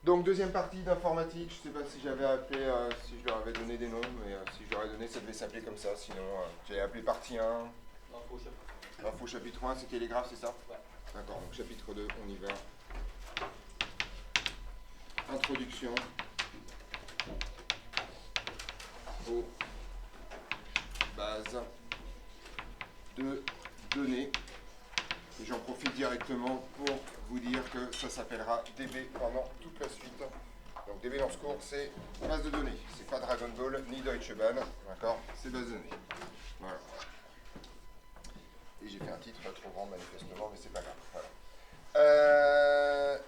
Donc deuxième partie d'informatique, je ne sais pas si j'avais appelé, si je leur avais donné des noms, mais si je leur ai donné, ça devait s'appeler comme ça, sinon j'avais appelé partie 1, info chapitre 1, c'est télégraphe, c'est ça? Ouais. D'accord, donc chapitre 2, on y va. Introduction aux bases de données. Et j'en profite directement pour vous dire que ça s'appellera DB pendant toute la suite. Donc DB dans ce cours, c'est base de données. C'est pas Dragon Ball ni Deutsche Bahn, d'accord? C'est base de données. Voilà. Et j'ai fait un titre pas trop grand manifestement, mais c'est pas grave. Voilà.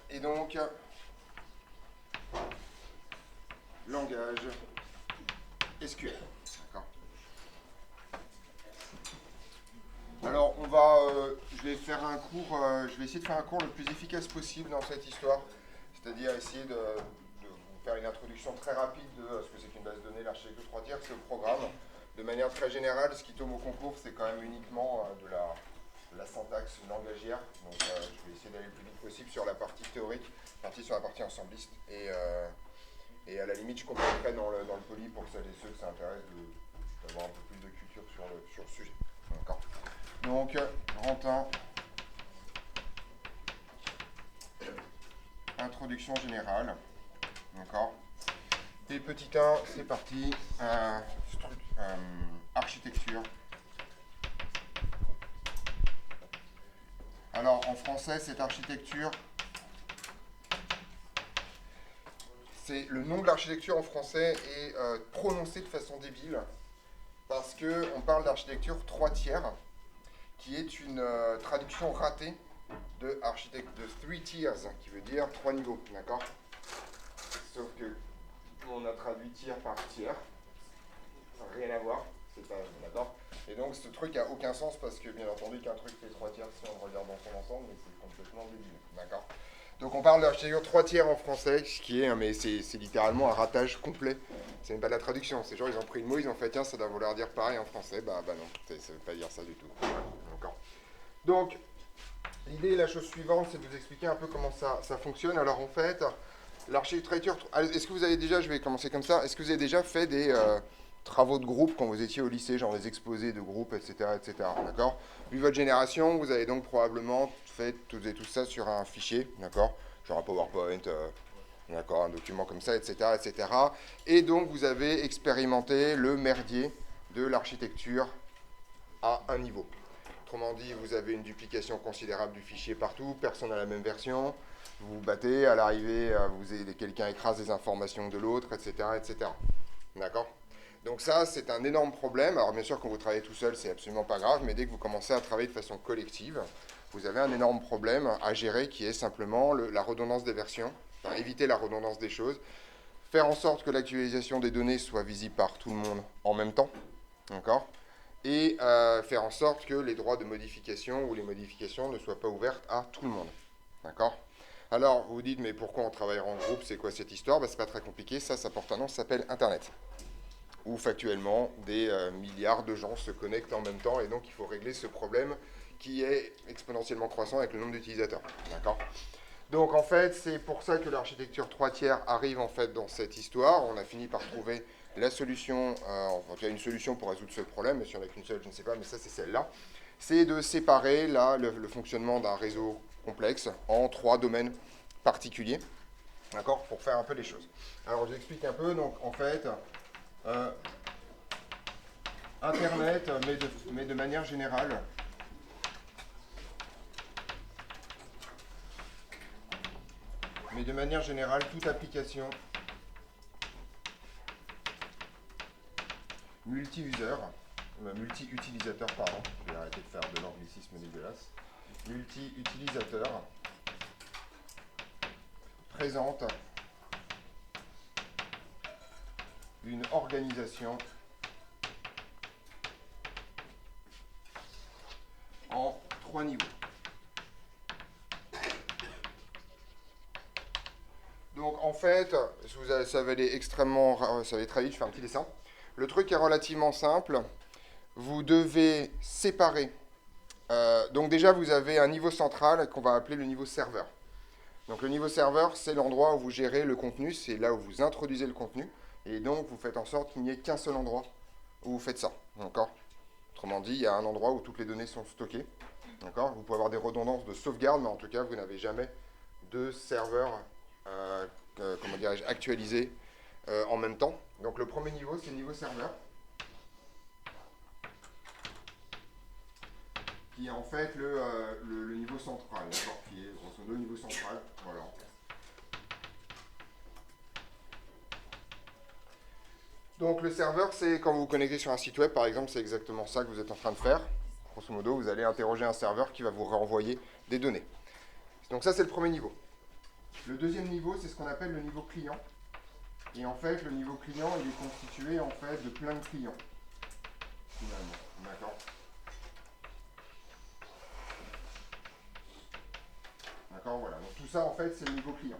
Et donc, langage SQL. D'accord. Alors, je vais faire un cours, je vais essayer de faire un cours le plus efficace possible dans cette histoire, c'est-à-dire essayer de vous faire une introduction très rapide de ce que c'est qu'une base de données, l'architecture 3 tiers, c'est le programme. De manière très générale, ce qui tombe au concours, c'est quand même uniquement de la syntaxe langagière. Donc, je vais essayer d'aller le plus vite possible sur la partie théorique, sur la partie ensembliste. Et à la limite, je compléterai dans le poly pour celles et ceux que ça intéresse d'avoir un peu plus de culture sur le sujet. D'accord. Donc, grand 1, introduction générale. D'accord. Et petit 1, c'est parti. Architecture. Alors, en français, cette architecture, le nom de l'architecture en français est prononcé de façon débile parce qu'on parle d'architecture 3 tiers, qui est une traduction ratée de three tiers, qui veut dire 3 niveaux, d'accord? Sauf que on a traduit tiers par tiers, rien à voir, c'est pas, d'accord? Et donc ce truc a aucun sens parce que bien entendu qu'un truc fait 3 tiers si on le regarde dans son ensemble, mais c'est complètement débile, d'accord? Donc on parle d'architecture 3 tiers en français, ce qui est, mais c'est littéralement un ratage complet. C'est même pas de la traduction, c'est genre ils ont pris le mot, ils ont fait tiens ça doit vouloir dire pareil en français, bah non, ça veut pas dire ça du tout. D'accord. Donc l'idée, la chose suivante, c'est de vous expliquer un peu comment ça fonctionne. Alors en fait, l'architecture, est-ce que vous avez déjà, je vais commencer comme ça, est-ce que vous avez déjà fait des travaux de groupe quand vous étiez au lycée, genre des exposés de groupe, etc., etc., d'accord? Vu votre génération, vous avez donc probablement fait toutes et tout ça sur un fichier, d'accord? Genre un PowerPoint, d'accord, un document comme ça, etc., etc. Et donc vous avez expérimenté le merdier de l'architecture à un niveau. Autrement dit, vous avez une duplication considérable du fichier partout, personne n'a la même version, vous vous battez, à l'arrivée, quelqu'un écrase les informations de l'autre, etc., etc. D'accord? Donc ça, c'est un énorme problème. Alors bien sûr, quand vous travaillez tout seul, c'est absolument pas grave, mais dès que vous commencez à travailler de façon collective, vous avez un énorme problème à gérer qui est simplement la redondance des versions, enfin, éviter la redondance des choses, faire en sorte que l'actualisation des données soit visible par tout le monde en même temps, d'accord? Et faire en sorte que les droits de modification ou les modifications ne soient pas ouvertes à tout le monde. D'accord? Alors, vous vous dites, mais pourquoi on travaille en groupe? C'est quoi cette histoire? C'est pas très compliqué, ça porte un nom, ça s'appelle Internet. Où factuellement, des milliards de gens se connectent en même temps, et donc il faut régler ce problème qui est exponentiellement croissant avec le nombre d'utilisateurs. D'accord? Donc en fait, c'est pour ça que l'architecture 3 tiers arrive en fait dans cette histoire. On a fini par trouver la solution, enfin il y a une solution pour résoudre ce problème, mais si on n'a qu'une seule, je ne sais pas, mais ça c'est celle-là. C'est de séparer là, le fonctionnement d'un réseau complexe en 3 domaines particuliers, d'accord, pour faire un peu les choses. Alors je vous explique un peu, donc en fait, Internet, mais de manière générale, toute application multi-utilisateur, pardon, je vais arrêter de faire de l'anglicisme dégueulasse, multi-utilisateur présente une organisation en 3 niveaux. Donc en fait, ça va aller ça va aller très vite, je fais un petit dessin. Le truc est relativement simple. Vous devez séparer. Donc déjà, vous avez un niveau central qu'on va appeler le niveau serveur. Donc le niveau serveur, c'est l'endroit où vous gérez le contenu, c'est là où vous introduisez le contenu, et donc vous faites en sorte qu'il n'y ait qu'un seul endroit où vous faites ça, d'accord? Autrement dit, il y a un endroit où toutes les données sont stockées, d'accord? Vous pouvez avoir des redondances de sauvegarde, mais en tout cas, vous n'avez jamais de serveur, comment dirais-je, actualisé en même temps. Donc le premier niveau, c'est le niveau serveur, qui est en fait le niveau central, d'accord? Qui est grosso modo le niveau central, voilà. Donc le serveur, c'est quand vous vous connectez sur un site web, par exemple, c'est exactement ça que vous êtes en train de faire. Grosso modo, vous allez interroger un serveur qui va vous renvoyer des données. Donc ça, c'est le premier niveau. Le deuxième niveau, c'est ce qu'on appelle le niveau client. Et en fait, le niveau client, il est constitué en fait de plein de clients, finalement. D'accord? D'accord, voilà. Donc tout ça, en fait, c'est le niveau client.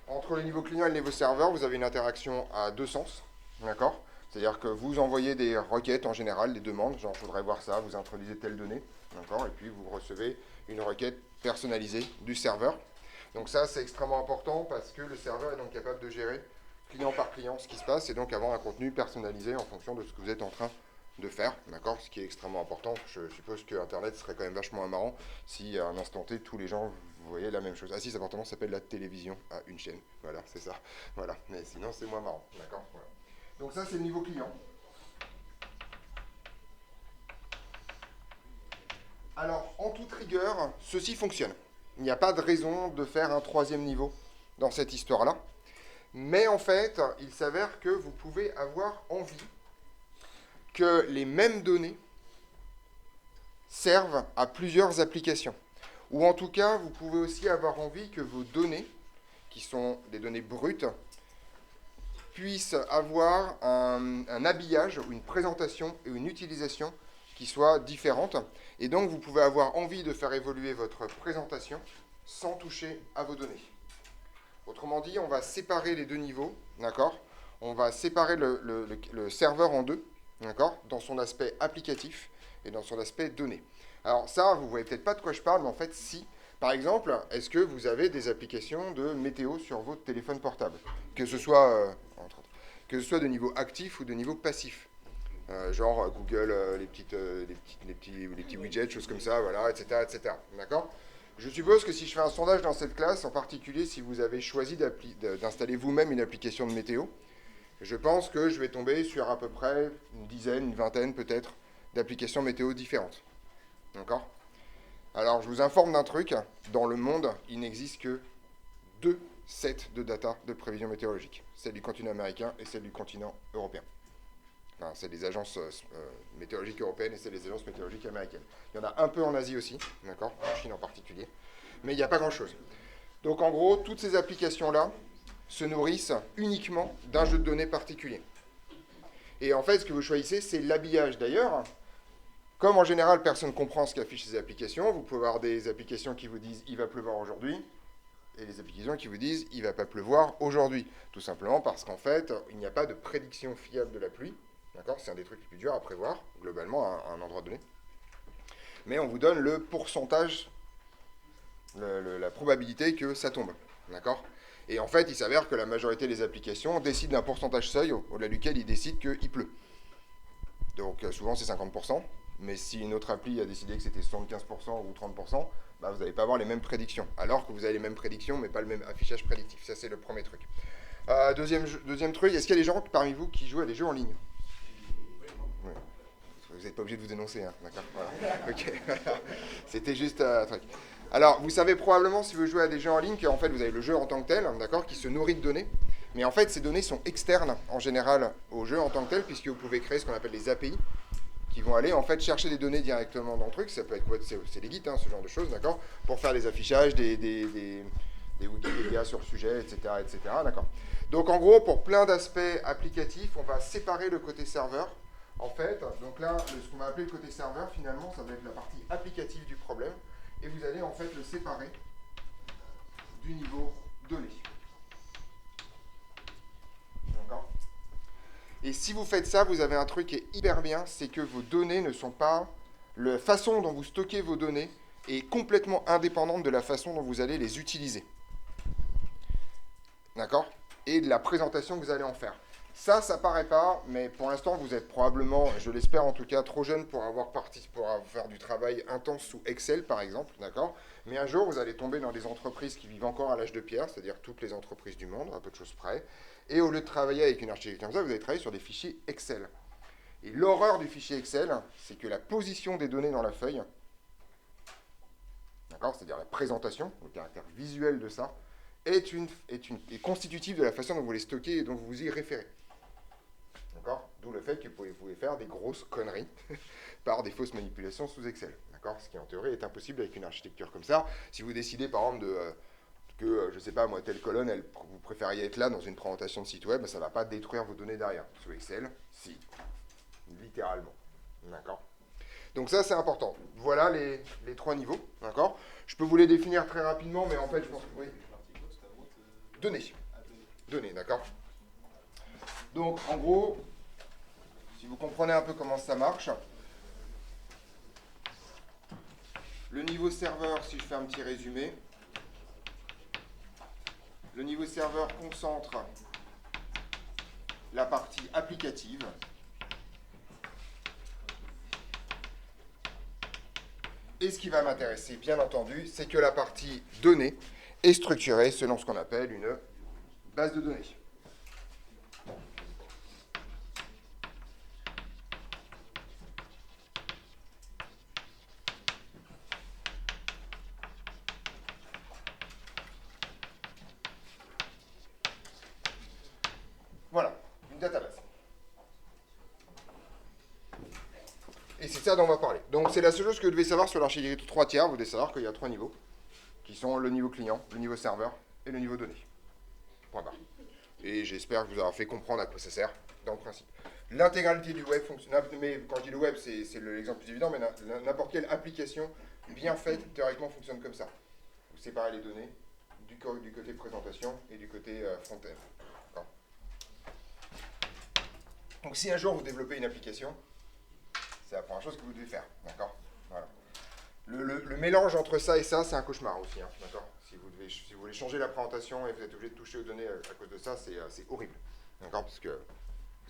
Entre le niveau client et le niveau serveur, vous avez une interaction à deux sens. D'accord? C'est-à-dire que vous envoyez des requêtes en général, des demandes, genre je voudrais voir ça, vous introduisez telle donnée, d'accord? Et puis vous recevez une requête personnalisée du serveur. Donc ça, c'est extrêmement important parce que le serveur est donc capable de gérer client par client ce qui se passe et donc avoir un contenu personnalisé en fonction de ce que vous êtes en train de faire, d'accord? Ce qui est extrêmement important. Je suppose que Internet serait quand même vachement marrant si à un instant T, tous les gens voyaient la même chose. Ah si, cet appartement s'appelle la télévision à une chaîne. Voilà, c'est ça. Voilà, mais sinon c'est moins marrant, d'accord? Voilà. Donc ça, c'est le niveau client. Alors, en toute rigueur, ceci fonctionne. Il n'y a pas de raison de faire un troisième niveau dans cette histoire-là. Mais en fait, il s'avère que vous pouvez avoir envie que les mêmes données servent à plusieurs applications. Ou en tout cas, vous pouvez aussi avoir envie que vos données, qui sont des données brutes, puissent avoir un habillage, ou une présentation et une utilisation qui soient différentes. Et donc, vous pouvez avoir envie de faire évoluer votre présentation sans toucher à vos données. Autrement dit, on va séparer les deux niveaux, d'accord? On va séparer le serveur en deux, d'accord? Dans son aspect applicatif et dans son aspect données. Alors ça, vous ne voyez peut-être pas de quoi je parle, mais en fait, si. Par exemple, est-ce que vous avez des applications de météo sur votre téléphone portable? Que ce soit, de niveau actif ou de niveau passif. Genre Google, les petits widgets, choses comme ça, voilà, etc., etc. D'accord? Je suppose que si je fais un sondage dans cette classe, en particulier si vous avez choisi d'installer vous-même une application de météo, je pense que je vais tomber sur à peu près une dizaine, une vingtaine peut-être, d'applications météo différentes. D'accord? Alors, je vous informe d'un truc. Dans le monde, il n'existe que deux sets de data de prévision météorologique. Celle du continent américain et celle du continent européen. Enfin, c'est les agences météorologiques européennes et c'est les agences météorologiques américaines. Il y en a un peu en Asie aussi, d'accord, en Chine en particulier, mais il n'y a pas grand-chose. Donc en gros, toutes ces applications-là se nourrissent uniquement d'un jeu de données particulier. Et en fait, ce que vous choisissez, c'est l'habillage. D'ailleurs, comme en général, personne ne comprend ce qu'affichent ces applications, vous pouvez avoir des applications qui vous disent « il va pleuvoir aujourd'hui », et des applications qui vous disent « il ne va pas pleuvoir aujourd'hui ». Tout simplement parce qu'en fait, il n'y a pas de prédiction fiable de la pluie. D'accord? C'est un des trucs les plus durs à prévoir, globalement, à un endroit donné. Mais on vous donne le pourcentage, la probabilité que ça tombe. D'accord? Et en fait, il s'avère que la majorité des applications décident d'un pourcentage seuil au-delà duquel ils décident qu'il pleut. Donc souvent c'est 50%, mais si une autre appli a décidé que c'était 75% ou 30%, bah, vous n'allez pas avoir les mêmes prédictions. Alors que vous avez les mêmes prédictions, mais pas le même affichage prédictif. Ça, c'est le premier truc. Deuxième truc, est-ce qu'il y a des gens parmi vous qui jouent à des jeux en ligne? Oui. Vous n'êtes pas obligé de vous dénoncer, hein, d'accord? Voilà. Ok, c'était juste un truc. Alors, vous savez probablement, si vous jouez à des jeux en ligne, qu'en fait, vous avez le jeu en tant que tel, d'accord, qui se nourrit de données. Mais en fait, ces données sont externes, en général, au jeu en tant que tel, puisque vous pouvez créer ce qu'on appelle les API, qui vont aller, en fait, chercher des données directement dans le truc. Ça peut être quoi? C'est des guides, hein, ce genre de choses, d'accord, pour faire des affichages, des Wikipédia sur le sujet, etc., etc., d'accord. Donc, en gros, pour plein d'aspects applicatifs, on va séparer le côté serveur. En fait, donc là, ce qu'on va appeler le côté serveur, finalement, ça va être la partie applicative du problème. Et vous allez en fait le séparer du niveau données. D'accord? Et si vous faites ça, vous avez un truc qui est hyper bien, c'est que vos données ne sont pas... La façon dont vous stockez vos données est complètement indépendante de la façon dont vous allez les utiliser. d'accord? Et de la présentation que vous allez en faire. Ça paraît pas, mais pour l'instant, vous êtes probablement, je l'espère en tout cas, trop jeune pour avoir pour faire du travail intense sous Excel, par exemple, d'accord? Mais un jour, vous allez tomber dans des entreprises qui vivent encore à l'âge de pierre, c'est-à-dire toutes les entreprises du monde, à peu de choses près. Et au lieu de travailler avec une architecture comme ça, vous allez travailler sur des fichiers Excel. Et l'horreur du fichier Excel, c'est que la position des données dans la feuille, d'accord, c'est-à-dire la présentation, le caractère visuel de ça, est constitutive de la façon dont vous les stockez et dont vous y référez. D'accord? D'où le fait que vous pouvez faire des grosses conneries par des fausses manipulations sous Excel. D'accord? Ce qui en théorie est impossible avec une architecture comme ça. Si vous décidez par exemple que, je ne sais pas moi, telle colonne, vous préfériez être là dans une présentation de site web, ça ne va pas détruire vos données derrière. Sous Excel, si. Littéralement. D'accord? Donc ça, c'est important. Voilà les trois niveaux. D'accord? Je peux vous les définir très rapidement, mais en fait, je pense que... Oui. Données. Données, d'accord? Donc, en gros, si vous comprenez un peu comment ça marche, le niveau serveur, si je fais un petit résumé, le niveau serveur concentre la partie applicative. Et ce qui va m'intéresser, bien entendu, c'est que la partie données est structurée selon ce qu'on appelle une base de données. Voilà, une database. Et c'est ça dont on va parler. Donc c'est la seule chose que vous devez savoir sur l'architecture 3 tiers. Vous devez savoir qu'il y a trois niveaux, qui sont le niveau client, le niveau serveur et le niveau données. Point barre. Et j'espère que vous aurez fait comprendre à quoi ça sert, dans le principe. L'intégralité du web fonctionne, mais quand je dis le web, c'est l'exemple plus évident, mais n'importe quelle application bien faite, théoriquement, fonctionne comme ça. Vous séparez les données du côté présentation et du côté front-end. Donc si un jour vous développez une application, c'est la première chose que vous devez faire, d'accord? Voilà. Le mélange entre ça et ça, c'est un cauchemar aussi, hein, d'accord? Si vous voulez changer la présentation et vous êtes obligé de toucher aux données à cause de ça, c'est horrible, d'accord? Parce que vous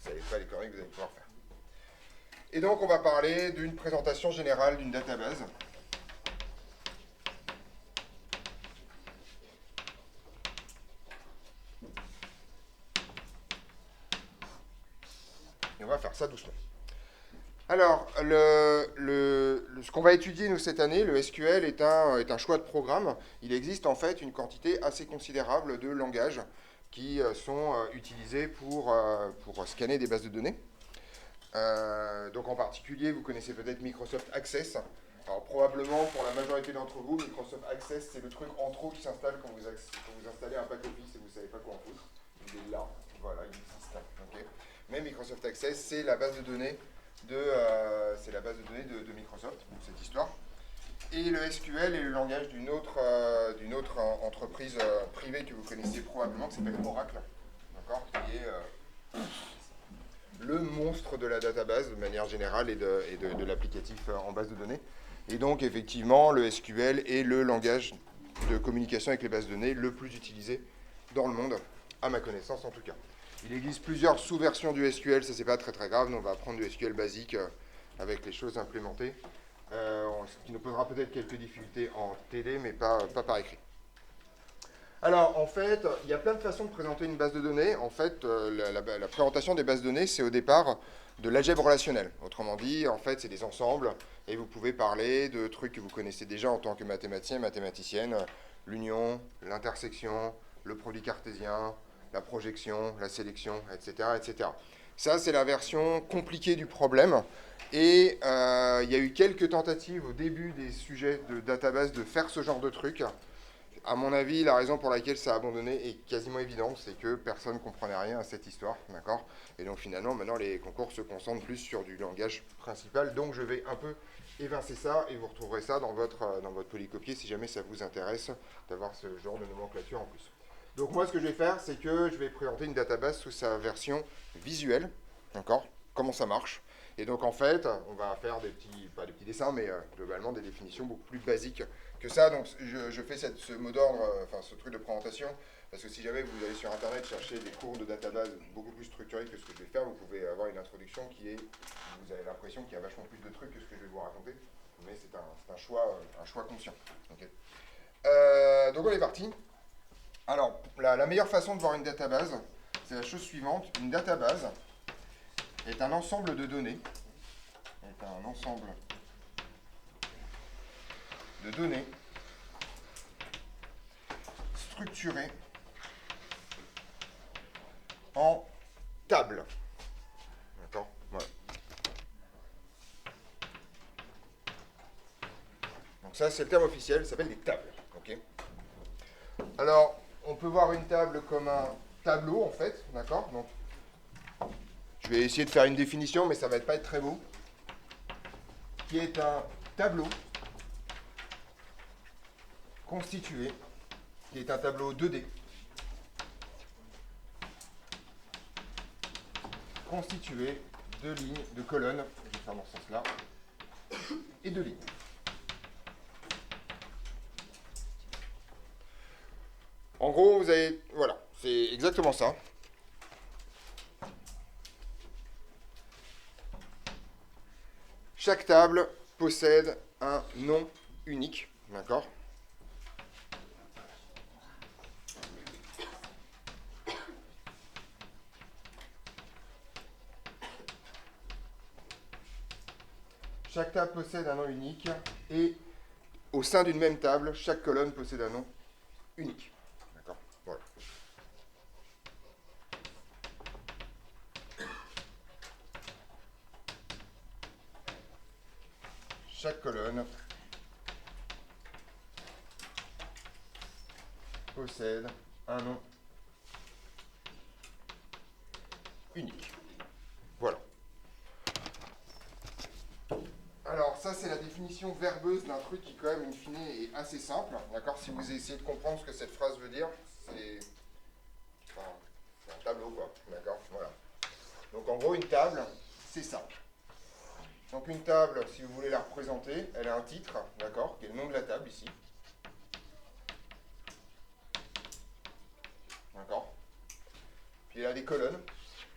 ne savez pas les conneries que vous allez pouvoir faire. Et donc, on va parler d'une présentation générale d'une database. Et on va faire ça doucement. Alors, ce qu'on va étudier, nous, cette année, le SQL est un choix de programme. Il existe, en fait, une quantité assez considérable de langages qui sont utilisés pour scanner des bases de données. Donc, en particulier, vous connaissez peut-être Microsoft Access. Alors, probablement, pour la majorité d'entre vous, Microsoft Access, c'est le truc en trop qui s'installe quand vous installez un pack office et vous ne savez pas quoi en foutre. Il est là. Voilà, il existe. Okay. Mais Microsoft Access, c'est la base de données de Microsoft, pour cette histoire. Et le SQL est le langage d'une autre entreprise privée que vous connaissez probablement, qui s'appelle Oracle, d'accord, qui est le monstre de la database de manière générale et de l'applicatif en base de données. Et donc, effectivement, le SQL est le langage de communication avec les bases de données le plus utilisé dans le monde, à ma connaissance en tout cas. Il existe plusieurs sous-versions du SQL, ça c'est pas très très grave, nous on va apprendre du SQL basique avec les choses implémentées, ce qui nous posera peut-être quelques difficultés en TD, mais pas par écrit. Alors en fait, il y a plein de façons de présenter une base de données. En fait, la présentation des bases de données, c'est au départ de l'algèbre relationnelle. Autrement dit, en fait, c'est des ensembles, et vous pouvez parler de trucs que vous connaissez déjà en tant que mathématicien, mathématicienne, l'union, l'intersection, le produit cartésien, la projection, la sélection, etc. etc. Ça, c'est la version compliquée du problème. Et il y a eu quelques tentatives au début des sujets de database de faire ce genre de truc. À mon avis, la raison pour laquelle ça a abandonné est quasiment évidente, c'est que personne ne comprenait rien à cette histoire, d'accord? Et donc finalement, maintenant, les concours se concentrent plus sur du langage principal. Donc je vais un peu évincer ça, et vous retrouverez ça dans votre polycopier si jamais ça vous intéresse d'avoir ce genre de nomenclature en plus. Donc moi, ce que je vais faire, c'est que je vais présenter une database sous sa version visuelle, d'accord? Comment ça marche. Et donc en fait, on va faire pas des petits dessins, mais globalement des définitions beaucoup plus basiques que ça. Donc je fais ce mot d'ordre, ce truc de présentation Parce que si jamais vous allez sur Internet chercher des cours de database beaucoup plus structurés que ce que je vais faire, vous pouvez avoir une introduction qui est, vous avez l'impression qu'il y a vachement plus de trucs que ce que je vais vous raconter, mais c'est un choix conscient. Okay. Donc on est parti. Alors, la meilleure façon de voir une database, c'est la chose suivante. Une database est un ensemble de données, structurées en table. D'accord ? Voilà. Donc ça, c'est le terme officiel, ça s'appelle des tables. Okay ? Alors, on peut voir une table comme un tableau, en fait. D'accord ? Donc, je vais essayer de faire une définition, mais ça va pas être très beau. Qui est un tableau constitué, qui est un tableau 2D, constitué de lignes, de colonnes, je vais faire dans ce sens-là, et de lignes. En gros, vous avez, voilà, c'est exactement ça. Chaque table possède un nom unique, d'accord ? Chaque table possède un nom unique et au sein d'une même table, chaque colonne possède un nom unique. D'accord ? Voilà. Chaque colonne possède un nom unique. Voilà. Alors ça c'est la définition verbeuse d'un truc qui quand même in fine est assez simple. D'accord ? Si vous essayez de comprendre ce que cette phrase veut dire, c'est un tableau quoi. D'accord ? Voilà. Donc en gros une table, c'est ça. Donc une table, si vous voulez la représenter, elle a un titre, d'accord, qui est le nom de la table ici. D'accord ? Puis elle a des colonnes,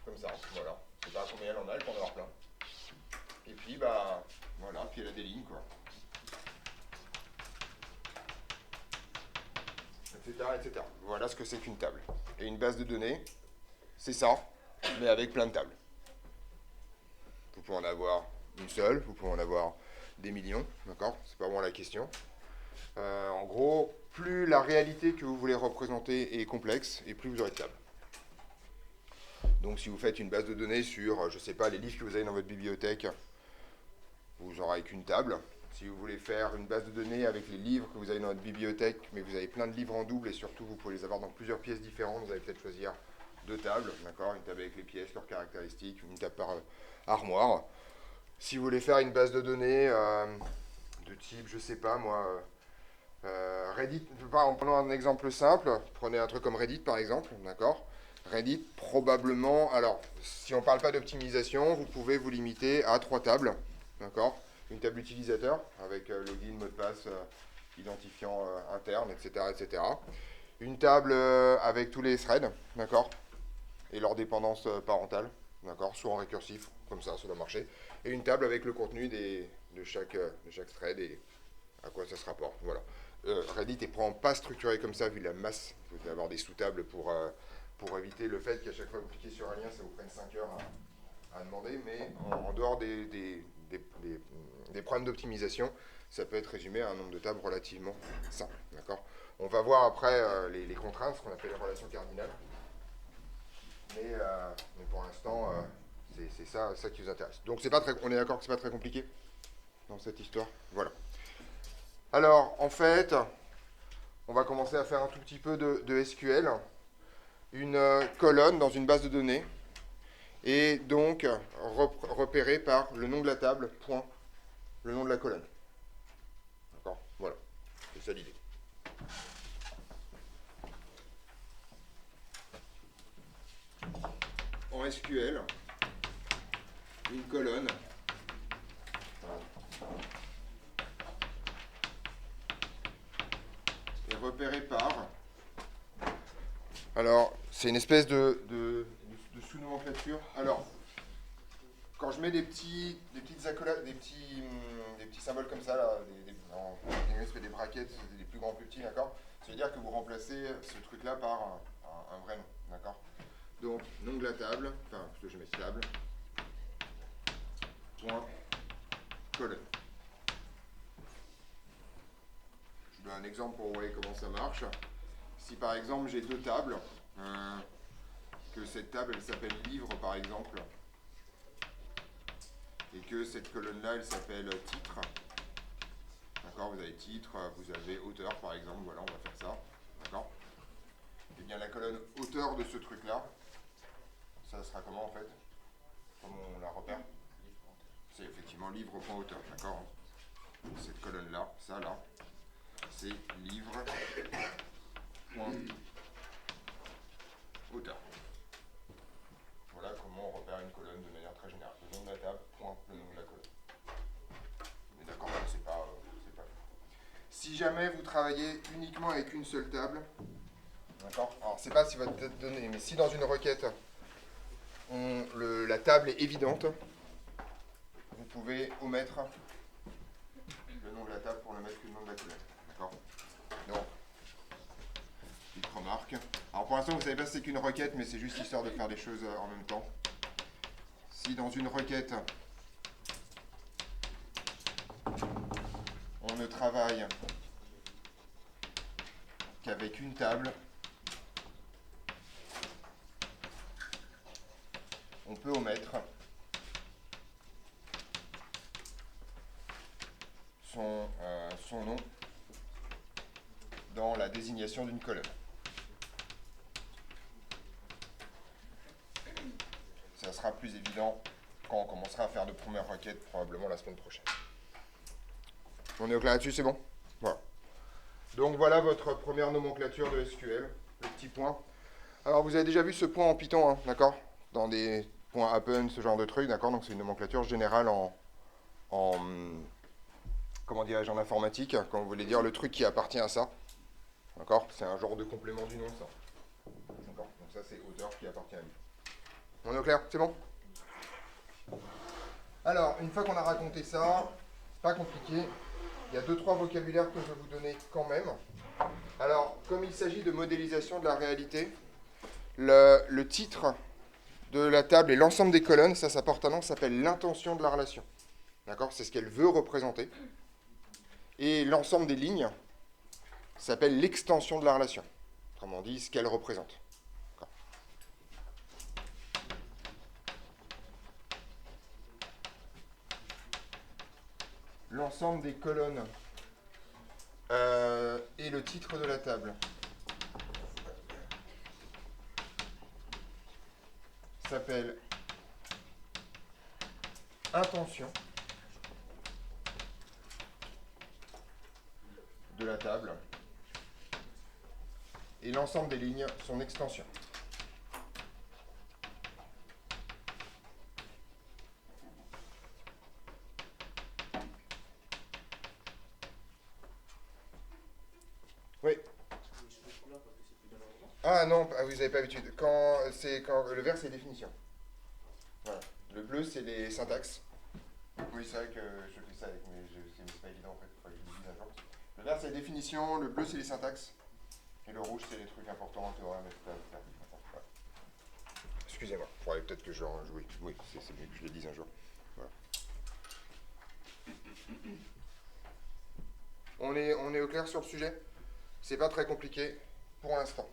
comme ça, voilà. Je sais pas combien elle en a, elle peut en avoir plein. Et puis, bah, voilà, puis elle a des lignes, quoi. Etc., etc. Voilà ce que c'est qu'une table. Et une base de données, c'est ça, mais avec plein de tables. Vous pouvez en avoir une seule, vous pouvez en avoir des millions, d'accord ? C'est pas vraiment la question. En gros, plus la réalité que vous voulez représenter est complexe, et plus vous aurez de tables. Donc si vous faites une base de données sur, je ne sais pas, les livres que vous avez dans votre bibliothèque, vous n'aurez qu'une table. Si vous voulez faire une base de données avec les livres que vous avez dans votre bibliothèque, mais vous avez plein de livres en double et surtout vous pouvez les avoir dans plusieurs pièces différentes, vous allez peut-être choisir deux tables, d'accord ? Une table avec les pièces, leurs caractéristiques, une table par armoire. Si vous voulez faire une base de données de type, je ne sais pas moi, Reddit, en prenant un exemple simple, prenez un truc comme Reddit par exemple, d'accord ? Reddit, probablement, alors, si on ne parle pas d'optimisation, vous pouvez vous limiter à 3 tables, d'accord ? Une table utilisateur, avec login, mot de passe, identifiant interne, etc., etc. Une table avec tous les threads, d'accord ? Et leur dépendance parentale, d'accord ? Soit en récursif, comme ça doit marcher. Et une table avec le contenu de chaque thread et à quoi ça se rapporte, voilà. Reddit est probablement pas structuré comme ça, vu la masse. Vous devez avoir des sous-tables pour éviter le fait qu'à chaque fois que vous cliquez sur un lien, ça vous prenne 5 heures à demander, mais en dehors des problèmes d'optimisation, ça peut être résumé à un nombre de tables relativement simple. D'accord ? On va voir après les contraintes, ce qu'on appelle les relations cardinales. Mais pour l'instant, c'est ça qui vous intéresse. Donc on est d'accord que c'est pas très compliqué dans cette histoire. Voilà. Alors, en fait, on va commencer à faire un tout petit peu de SQL. Une colonne dans une base de données est donc repérée par le nom de la table, point, le nom de la colonne. D'accord ? Voilà. C'est ça l'idée. En SQL, une colonne est repérée par Alors, c'est une espèce de sous-nomenclature. Alors, quand je mets des petites accolades, des petits symboles comme ça, là, en guillemets, ça fait des brackets, c'est des plus grands, plus petits, d'accord? Ça veut dire que vous remplacez ce truc-là par un vrai nom, d'accord? Donc, nom de la table, enfin, plutôt je mets table, point, colonne. Je vous donne un exemple pour voir comment ça marche. Si par exemple j'ai deux tables, que cette table elle s'appelle livre par exemple, et que cette colonne-là elle s'appelle titre, d'accord, vous avez titre, vous avez auteur par exemple, voilà, on va faire ça, d'accord? Et bien la colonne auteur de ce truc-là, ça sera comment en fait? Comment on la repère? C'est effectivement livre.auteur, d'accord? Cette colonne-là, ça là, c'est livre.auteur. Voilà comment on repère une colonne de manière très générale. Le nom de la table, point, le nom de la colonne. Mais d'accord, c'est pas. Si jamais vous travaillez uniquement avec une seule table, d'accord? Alors, c'est pas si votre donnée, mais si dans une requête, la table est évidente, vous pouvez omettre le nom de la table pour ne mettre que le nom de la colonne. D'accord? Donc, petite remarque. Alors pour l'instant, vous savez pas si c'est qu'une requête, mais c'est juste histoire de faire des choses en même temps. Si dans une requête, on ne travaille qu'avec une table, on peut omettre son nom dans la désignation d'une colonne. Ça sera plus évident quand on commencera à faire de premières requêtes, probablement la semaine prochaine. On est au clair là-dessus, c'est bon? Voilà. Donc voilà votre première nomenclature de SQL, le petit point. Alors vous avez déjà vu ce point en Python, hein, d'accord? Dans des points happen, ce genre de truc, d'accord? Donc c'est une nomenclature générale en comment dirais-je, en informatique, quand vous voulez dire le truc qui appartient à ça. D'accord? C'est un genre de complément du nom, ça. D'accord? Donc ça c'est auteur qui appartient à lui. On est au clair? C'est bon? Alors, une fois qu'on a raconté ça, pas compliqué. Il y a 2-3 vocabulaires que je vais vous donner quand même. Alors, comme il s'agit de modélisation de la réalité, le titre de la table et l'ensemble des colonnes, ça porte un nom, ça s'appelle l'intention de la relation. D'accord? C'est ce qu'elle veut représenter. Et l'ensemble des lignes s'appelle l'extension de la relation. Autrement dit, ce qu'elle représente. L'ensemble des colonnes et le titre de la table s'appelle intention de la table et l'ensemble des lignes son extension. Oui. Ah non, vous n'avez pas l'habitude. Quand le vert, c'est les définitions. Voilà. Le bleu, c'est les syntaxes. Oui, c'est vrai que je fais ça avec c'est pas évident en fait. Faut que je le dise un jour. Le vert, c'est les définitions. Le bleu, c'est les syntaxes. Et le rouge, c'est les trucs importants, théorème, etc. Voilà. Excusez-moi. Il faudrait peut-être que je oui, c'est mieux que je le dise un jour. Voilà. On est au clair sur le sujet? C'est pas très compliqué pour l'instant.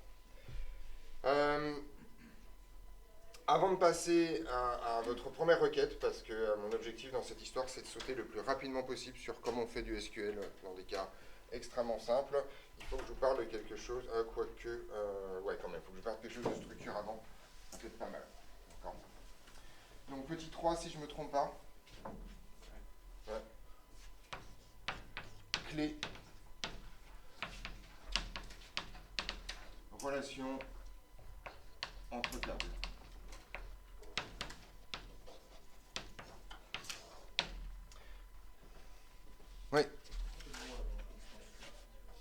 Avant de passer à votre première requête, parce que mon objectif dans cette histoire, c'est de sauter le plus rapidement possible sur comment on fait du SQL dans des cas extrêmement simples, il faut que je vous parle de quelque chose, ouais quand même, il faut que je vous parle de quelque chose de structure avant, ça peut être pas mal. D'accord. Donc petit 3, si je ne me trompe pas. Ouais. Clé. Relation entre tables. Oui.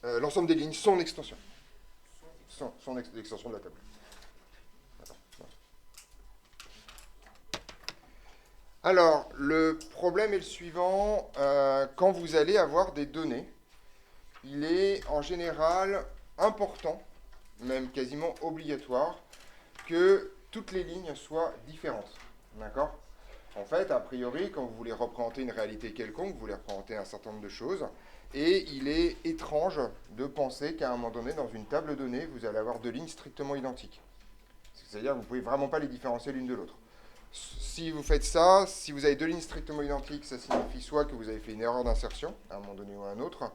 L'ensemble des lignes, son extension. l'extension de la table. Alors, le problème est le suivant. Quand vous allez avoir des données, il est en général important, même quasiment obligatoire, que toutes les lignes soient différentes. D'accord ? En fait, a priori, quand vous voulez représenter une réalité quelconque, vous voulez représenter un certain nombre de choses, et il est étrange de penser qu'à un moment donné, dans une table donnée, vous allez avoir deux lignes strictement identiques. C'est-à-dire que vous ne pouvez vraiment pas les différencier l'une de l'autre. Si vous faites ça, si vous avez deux lignes strictement identiques, ça signifie soit que vous avez fait une erreur d'insertion, à un moment donné ou à un autre,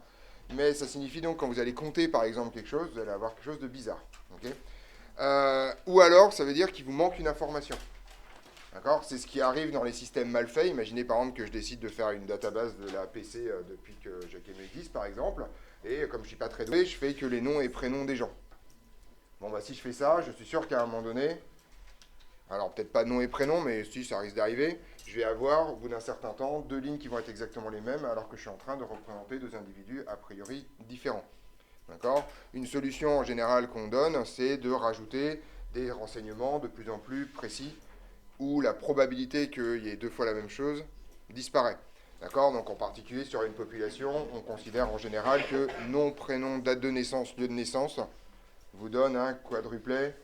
mais ça signifie donc quand vous allez compter par exemple quelque chose, vous allez avoir quelque chose de bizarre. Okay, ou alors, ça veut dire qu'il vous manque une information. D'accord ? C'est ce qui arrive dans les systèmes mal faits. Imaginez par exemple que je décide de faire une database de la PC depuis que Jacques existe par exemple, et comme je ne suis pas très doué, je fais que les noms et prénoms des gens. Bon bah si je fais ça, je suis sûr qu'à un moment donné, alors peut-être pas nom et prénom, mais si ça risque d'arriver, je vais avoir au bout d'un certain temps deux lignes qui vont être exactement les mêmes alors que je suis en train de représenter deux individus a priori différents. D'accord ? Une solution en général qu'on donne, c'est de rajouter des renseignements de plus en plus précis où la probabilité qu'il y ait deux fois la même chose disparaît. D'accord ? Donc en particulier sur une population, on considère en général que nom, prénom, date de naissance, lieu de naissance vous donne un quadruplet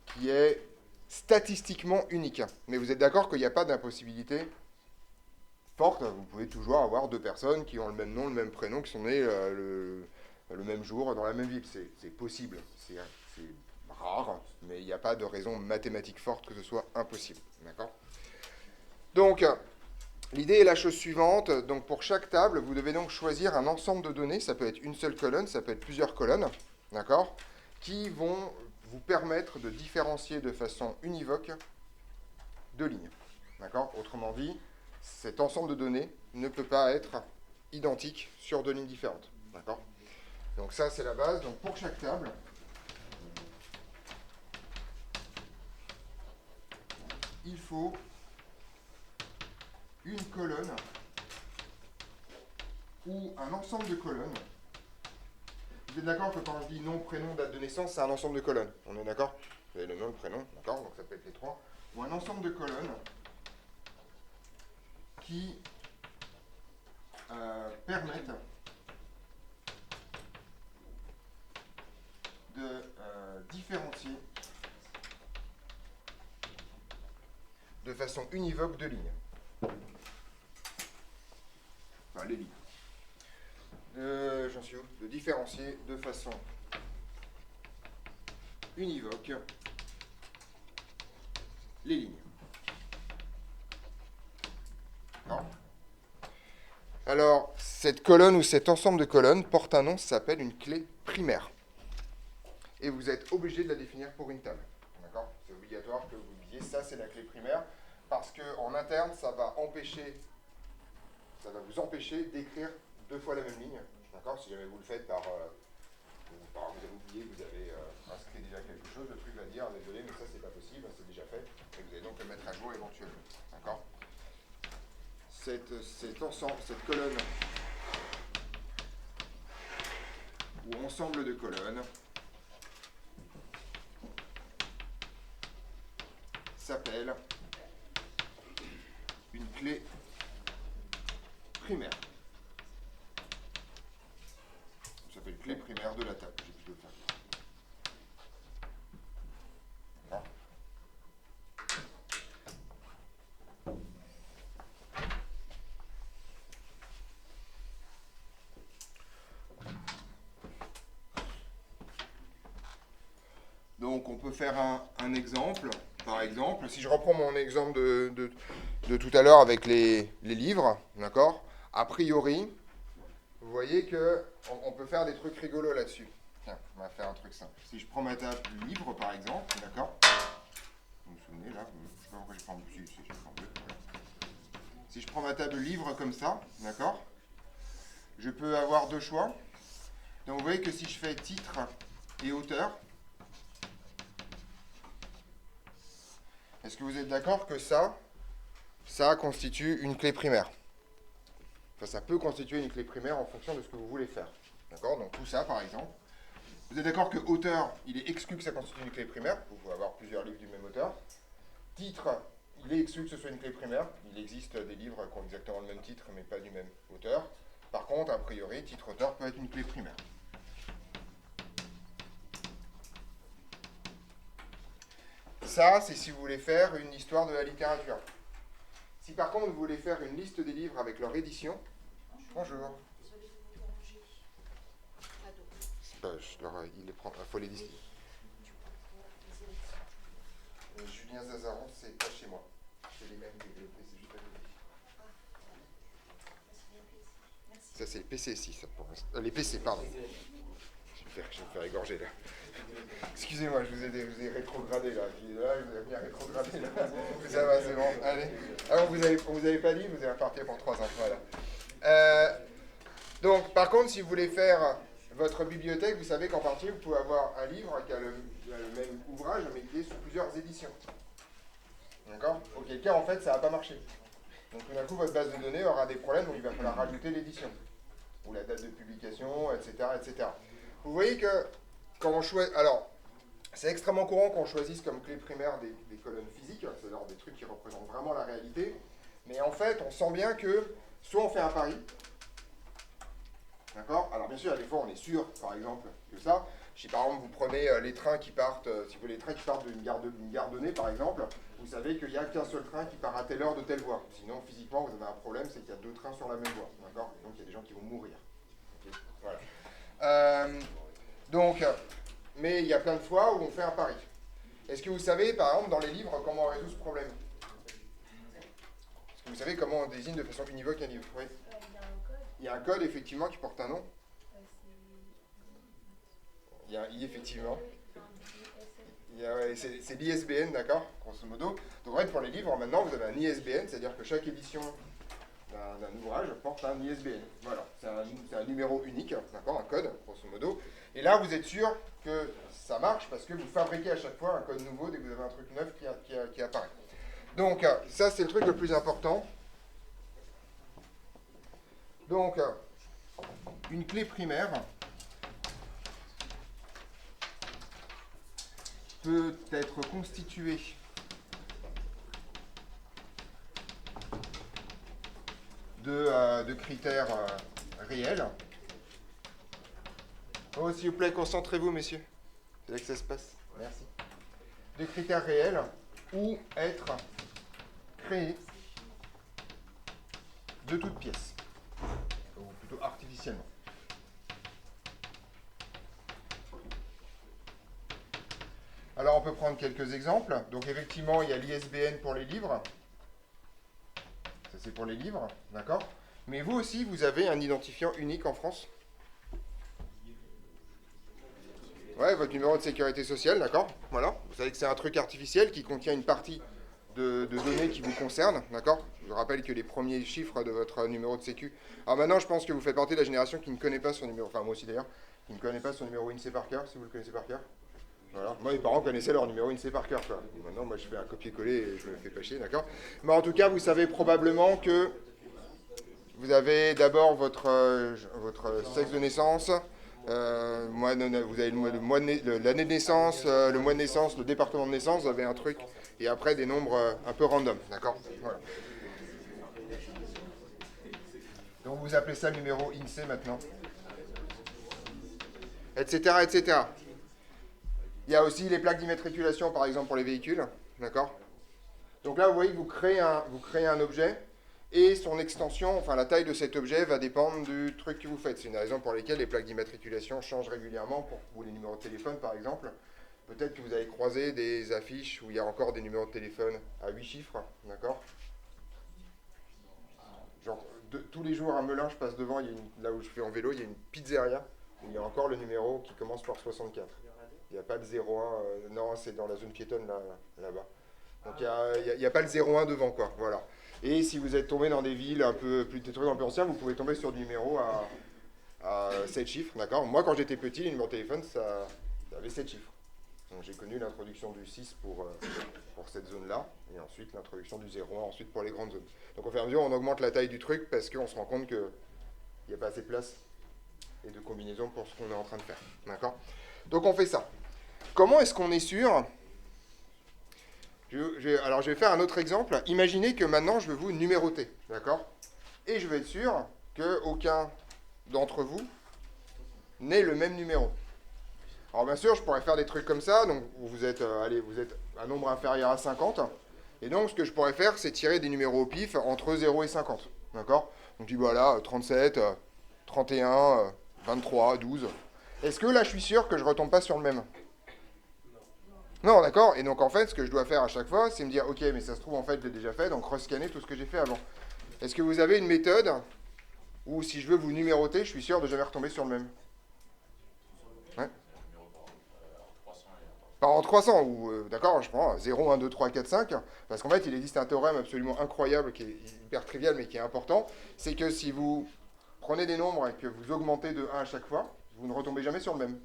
qui est statistiquement unique. Mais vous êtes d'accord qu'il n'y a pas d'impossibilité forte. Vous pouvez toujours avoir deux personnes qui ont le même nom, le même prénom, qui sont nées le même jour dans la même ville. C'est possible. C'est rare, mais il n'y a pas de raison mathématique forte que ce soit impossible. D'accord ? Donc, l'idée est la chose suivante. Donc, pour chaque table, vous devez donc choisir un ensemble de données. Ça peut être une seule colonne, ça peut être plusieurs colonnes. D'accord ? Qui vont vous permettre de différencier de façon univoque deux lignes. D'accord ? Autrement dit, cet ensemble de données ne peut pas être identique sur deux lignes différentes. D'accord ? Donc ça, c'est la base. Donc pour chaque table, il faut une colonne ou un ensemble de colonnes. Vous êtes d'accord que quand je dis nom, prénom, date de naissance, c'est un ensemble de colonnes. On est d'accord ? Vous avez le nom, le prénom, d'accord ? Donc ça peut être les trois. Ou un ensemble de colonnes qui permettent de différencier de façon univoque deux lignes. Enfin, les lignes. J'en suis où ? De différencier de façon univoque les lignes. Non. Alors, cette colonne ou cet ensemble de colonnes porte un nom, ça s'appelle une clé primaire. Et vous êtes obligé de la définir pour une table. D'accord ? C'est obligatoire que vous disiez ça, c'est la clé primaire, parce qu'en interne, ça va vous empêcher d'écrire deux fois la même ligne. D'accord ? Si jamais vous le faites par vous avez oublié, vous avez inscrit déjà quelque chose, le truc va dire désolé, mais ça c'est pas possible, c'est déjà fait, et vous allez donc le mettre à jour éventuellement. D'accord ? Cet ensemble, cette colonne ou ensemble de colonnes s'appelle une clé primaire. Ça s'appelle clé primaire de la table. J'ai pu le faire. D'accord ? Donc on peut faire un exemple. Par exemple, si je reprends mon exemple de tout à l'heure avec les livres, d'accord ? A priori, vous voyez qu'on peut faire des trucs rigolos là-dessus. Tiens, on va faire un truc simple. Si je prends ma table livre, par exemple, d'accord ? Vous vous souvenez là ? Je ne sais pas pourquoi je prends bleu. Si je prends ma table livre comme ça, d'accord ? Je peux avoir deux choix. Donc vous voyez que si je fais titre et auteur, est-ce que vous êtes d'accord que ça constitue une clé primaire ? Enfin, ça peut constituer une clé primaire en fonction de ce que vous voulez faire. D'accord ? Donc tout ça, par exemple, Vous êtes d'accord que auteur, il est exclu que ça constitue une clé primaire. Vous pouvez avoir plusieurs livres du même auteur. Titre, il est exclu que ce soit une clé primaire. Il existe des livres qui ont exactement le même titre, mais pas du même auteur. Par contre, a priori, titre-auteur peut être une clé primaire. Ça, c'est si vous voulez faire une histoire de la littérature. Si par contre vous voulez faire une liste des livres avec leur édition, bonjour. Il les prend, il faut les lister. Julien Zazaron, c'est pas chez moi. C'est les mêmes que c'est juste à côté. Ça, c'est les PCSI, ça, pour l'instant. Les PC, pardon. Je vais me faire égorger, là. Excusez-moi, je vous ai rétrogradé, là. Là, je vous ai bien rétrogradé, là. Ça va, c'est bon. Allez. Ah, vous avez pas dit, vous allez repartir pour 3 ans. Voilà. Donc, par contre, si vous voulez faire votre bibliothèque, vous savez qu'en partie, vous pouvez avoir un livre qui a le même ouvrage, mais qui est sous plusieurs éditions. D'accord? Auquel cas, en fait, ça va pas marcher. Donc, tout d'un coup, votre base de données aura des problèmes, donc il va falloir rajouter l'édition. Ou la date de publication, etc., etc. Vous voyez que, quand on choisit... Alors, c'est extrêmement courant qu'on choisisse comme clé primaire des colonnes physiques, c'est-à-dire des trucs qui représentent vraiment la réalité. Mais en fait, on sent bien que, soit on fait un pari, d'accord? Alors bien sûr, à des fois, on est sûr, par exemple, que ça. Si par exemple, vous prenez les trains qui partent, si vous voulez les trains qui partent d'une gare donnée, par exemple, vous savez qu'il n'y a qu'un seul train qui part à telle heure de telle voie. Sinon, physiquement, vous avez un problème, c'est qu'il y a 2 trains sur la même voie, d'accord? Donc, il y a des gens qui vont mourir. Okay. Voilà. Mais il y a plein de fois où on fait un pari. Est-ce que vous savez, par exemple, dans les livres, comment on résout ce problème? Est-ce que vous savez comment on désigne de façon univoque un livre? Oui. Il y a un code, effectivement, qui porte un nom. Il y a un I, effectivement. C'est l'ISBN, d'accord, grosso modo. Donc, en fait, pour les livres, maintenant, vous avez un ISBN, c'est-à-dire que chaque édition d'un ouvrage porte un ISBN. Voilà, c'est un numéro unique, d'accord, un code, grosso modo. Et là, vous êtes sûr que ça marche parce que vous fabriquez à chaque fois un code nouveau dès que vous avez un truc neuf qui apparaît. Donc, ça, c'est le truc le plus important. Donc, une clé primaire peut être constituée de critères réels. Oh, s'il vous plaît, concentrez-vous, messieurs. C'est là que ça se passe. Merci. De critères réels ou être créés de toutes pièces, ou plutôt artificiellement. Alors, on peut prendre quelques exemples. Donc, effectivement, il y a l'ISBN pour les livres. Ça, c'est pour les livres, d'accord? Mais vous aussi, vous avez un identifiant unique en France. Ouais, votre numéro de sécurité sociale, d'accord? Voilà. Vous savez que c'est un truc artificiel qui contient une partie de données qui vous concernent, d'accord? Je vous rappelle que les premiers chiffres de votre numéro de sécu... Alors maintenant, je pense que vous faites partie de la génération qui ne connaît pas son numéro... Enfin, moi aussi d'ailleurs, qui ne connaît pas son numéro INSEE par cœur, si vous le connaissez par cœur. Voilà. Moi, mes parents connaissaient leur numéro INSEE par cœur, quoi. Maintenant, moi, je fais un copier-coller et je me fais pas chier, d'accord? Mais en tout cas, vous savez probablement que vous avez d'abord votre sexe de naissance, vous avez l'année de naissance, le mois de naissance, le département de naissance, vous avez un truc, et après des nombres un peu random, d'accord? Voilà. Donc vous appelez ça le numéro INSEE maintenant, etc., etc. Il y a aussi les plaques d'immatriculation, par exemple, pour les véhicules, d'accord? Donc là, vous voyez que vous créez un objet, et son extension, enfin la taille de cet objet va dépendre du truc que vous faites. C'est une raison pour laquelle les plaques d'immatriculation changent régulièrement pour les numéros de téléphone, par exemple. Peut-être que vous avez croisé des affiches où il y a encore des numéros de téléphone à 8 chiffres, d'accord? Genre, tous les jours à Melun, je passe devant, là où je fais en vélo, il y a une pizzeria où il y a encore le numéro qui commence par 64. Il n'y a pas de 01, non, c'est dans la zone piétonne là-bas. Donc il n'y a pas le 01 devant, quoi, voilà. Et si vous êtes tombé dans des villes des trucs un peu anciens, vous pouvez tomber sur du numéro à 7 chiffres, d'accord? Moi, quand j'étais petit, les numéros de téléphone, ça avait 7 chiffres. Donc j'ai connu l'introduction du 6 pour cette zone-là, et ensuite l'introduction du 01 ensuite pour les grandes zones. Donc au fur et à mesure, on augmente la taille du truc parce qu'on se rend compte qu'il n'y a pas assez de place et de combinaisons pour ce qu'on est en train de faire, d'accord? Donc on fait ça. Comment est-ce qu'on est sûr? Alors je vais faire un autre exemple. Imaginez que maintenant je veux vous numéroter, d'accord? Et je vais être sûr qu'aucun d'entre vous n'ait le même numéro. Alors bien sûr, je pourrais faire des trucs comme ça. Donc vous êtes un nombre inférieur à 50. Et donc ce que je pourrais faire, c'est tirer des numéros au pif entre 0 et 50. D'accord? Donc je dis voilà, 37, 31, 23, 12. Est-ce que là je suis sûr que je ne retombe pas sur le même? Non, d'accord. Et donc en fait, ce que je dois faire à chaque fois, c'est me dire, ok, mais ça se trouve en fait, je l'ai déjà fait, donc rescanner tout ce que j'ai fait avant. Est-ce que vous avez une méthode où si je veux vous numéroter, je suis sûr de jamais retomber sur le même? Ouais. Pas en 300, ou d'accord, je prends 0, 1, 2, 3, 4, 5, parce qu'en fait, il existe un théorème absolument incroyable qui est hyper trivial mais qui est important, c'est que si vous prenez des nombres et que vous augmentez de 1 à chaque fois, vous ne retombez jamais sur le même.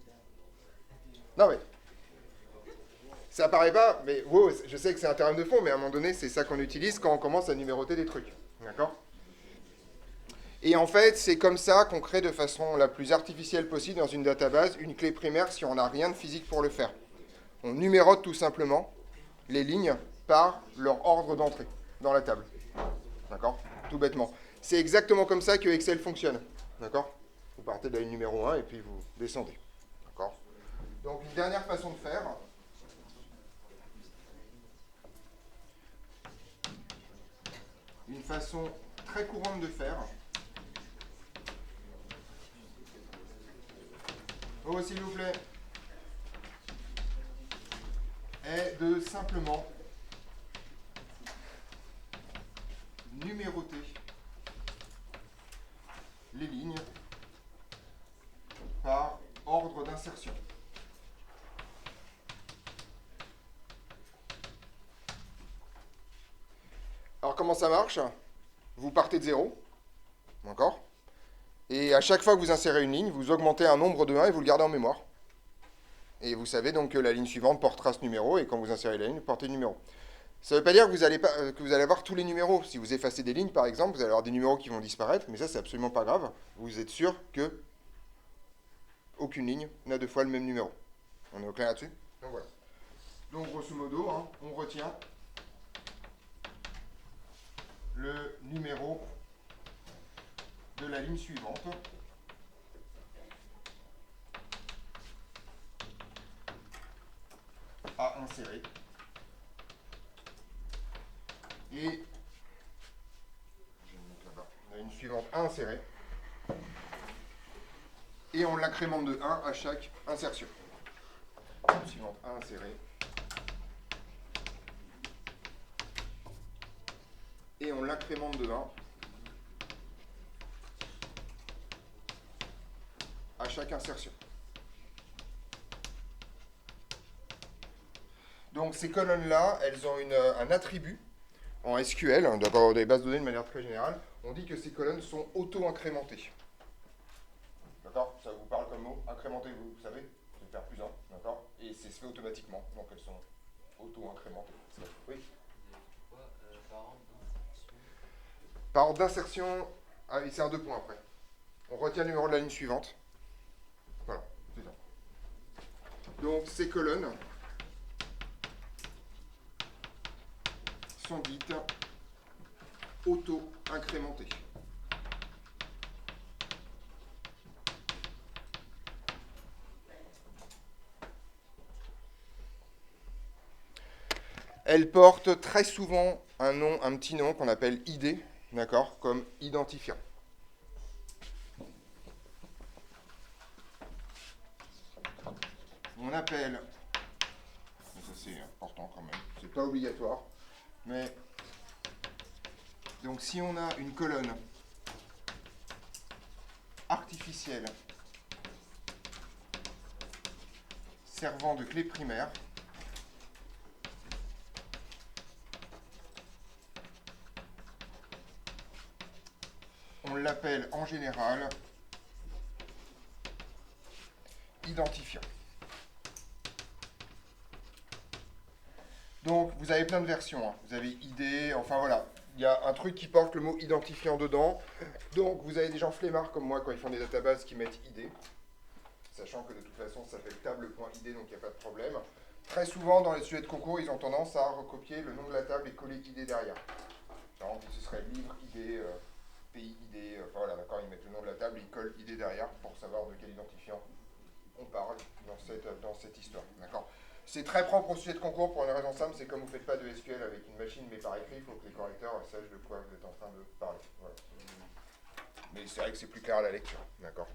Non mais, ça paraît pas, mais wow, je sais que c'est un théorème de fond, mais à un moment donné, c'est ça qu'on utilise quand on commence à numéroter des trucs. D'accord? Et en fait, c'est comme ça qu'on crée de façon la plus artificielle possible dans une database une clé primaire si on n'a rien de physique pour le faire. On numérote tout simplement les lignes par leur ordre d'entrée dans la table. D'accord? Tout bêtement. C'est exactement comme ça que Excel fonctionne. D'accord? Vous partez de la ligne numéro 1 et puis vous descendez. D'accord? Donc, une dernière façon de faire. Une façon très courante de faire. Oh, s'il vous plaît. Est de simplement numéroter les lignes par ordre d'insertion. Alors comment ça marche? Vous partez de 0, d'accord? Et à chaque fois que vous insérez une ligne, vous augmentez un nombre de 1 et vous le gardez en mémoire. Et vous savez donc que la ligne suivante portera ce numéro, et quand vous insérez la ligne, vous portez le numéro. Ça ne veut pas dire que vous allez avoir tous les numéros. Si vous effacez des lignes, par exemple, vous allez avoir des numéros qui vont disparaître, mais ça, c'est absolument pas grave. Vous êtes sûr que aucune ligne n'a deux fois le même numéro. On est au clair là-dessus? Donc voilà. Donc grosso modo, hein, on retient le numéro de la ligne suivante à insérer. Et on a une suivante à insérer. Et on l'incrémente de 1 à chaque insertion. Une suivante à insérer. Et on l'incrémente de 1 à chaque insertion. Donc ces colonnes-là, elles ont un attribut en SQL, d'abord dans les bases de données de manière très générale. On dit que ces colonnes sont auto-incrémentées. D'accord? Ça vous parle comme mot? Incrémenter, vous savez? Je vais faire plus 1, d'accord? Et c'est fait automatiquement, donc elles sont auto-incrémentées. Oui? Par ordre d'insertion, ah, c'est un 2 points après. On retient le numéro de la ligne suivante. Voilà, c'est ça. Donc ces colonnes sont dites auto-incrémentées. Elles portent très souvent un petit nom qu'on appelle ID, d'accord, comme identifiant. On appelle, ça c'est important quand même, c'est pas obligatoire, mais donc si on a une colonne artificielle servant de clé primaire, on l'appelle en général identifiant. Donc vous avez plein de versions, hein. Vous avez ID, enfin voilà, il y a un truc qui porte le mot identifiant dedans. Donc vous avez des gens flemmards comme moi quand ils font des databases qui mettent ID. sachant que de toute façon ça s'appelle table.id, donc il n'y a pas de problème. Très souvent dans les sujets de concours, ils ont tendance à recopier le nom de la table et coller ID derrière. Donc ce serait livre ID, pays ID, enfin voilà, d'accord, ils mettent le nom de la table, ils collent ID derrière pour savoir de quel identifiant on parle dans cette histoire, d'accord. C'est très propre au sujet de concours pour une raison simple, c'est comme vous ne faites pas de SQL avec une machine mais par écrit, il faut que les correcteurs sachent de quoi vous êtes en train de parler. Voilà. Mais c'est vrai que c'est plus clair à la lecture, d'accord.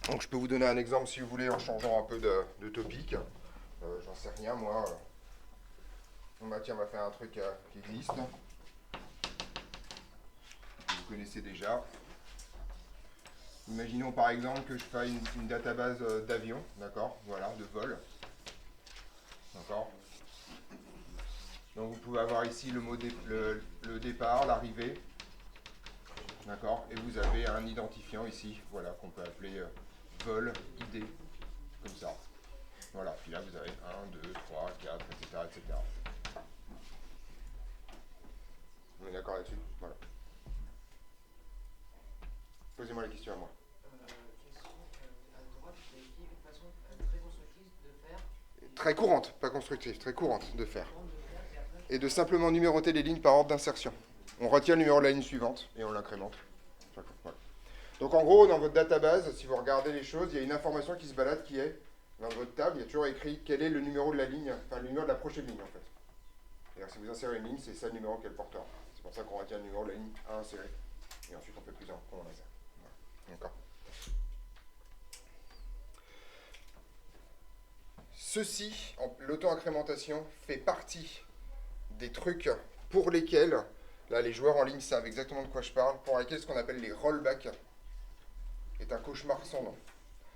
Donc je peux vous donner un exemple si vous voulez en changeant un peu de topic. J'en sais rien moi. Bah tiens, on va faire un truc qui existe. Vous connaissez déjà. Imaginons par exemple que je fasse une database d'avions, d'accord, voilà, de vol. D'accord. Donc vous pouvez avoir ici le départ, l'arrivée. D'accord. Et vous avez un identifiant ici, voilà, qu'on peut appeler vol ID, comme ça. Voilà, puis là vous avez 1, 2, 3, 4, etc. etc. On est d'accord là-dessus? Voilà. Posez-moi la question à moi. Question à droite, vous avez dit une façon très constructive de faire. Très courante, pas constructive, très courante de faire. Et de simplement numéroter les lignes par ordre d'insertion. On retient le numéro de la ligne suivante et on l'incrémente. Voilà. Donc en gros, dans votre database, si vous regardez les choses, il y a une information qui se balade qui est, dans votre table, il y a toujours écrit quel est le numéro de la ligne, enfin le numéro de la prochaine ligne en fait. C'est-à-dire si vous insérez une ligne, c'est ça le numéro qu'elle portera. C'est pour ça qu'on retient le numéro de la ligne à insérer. Et ensuite on fait plus un, on insère. Voilà. D'accord. Ceci, l'auto-incrémentation, fait partie des trucs pour lesquels, là les joueurs en ligne savent exactement de quoi je parle, pour lesquels ce qu'on appelle les rollbacks est un cauchemar sans nom.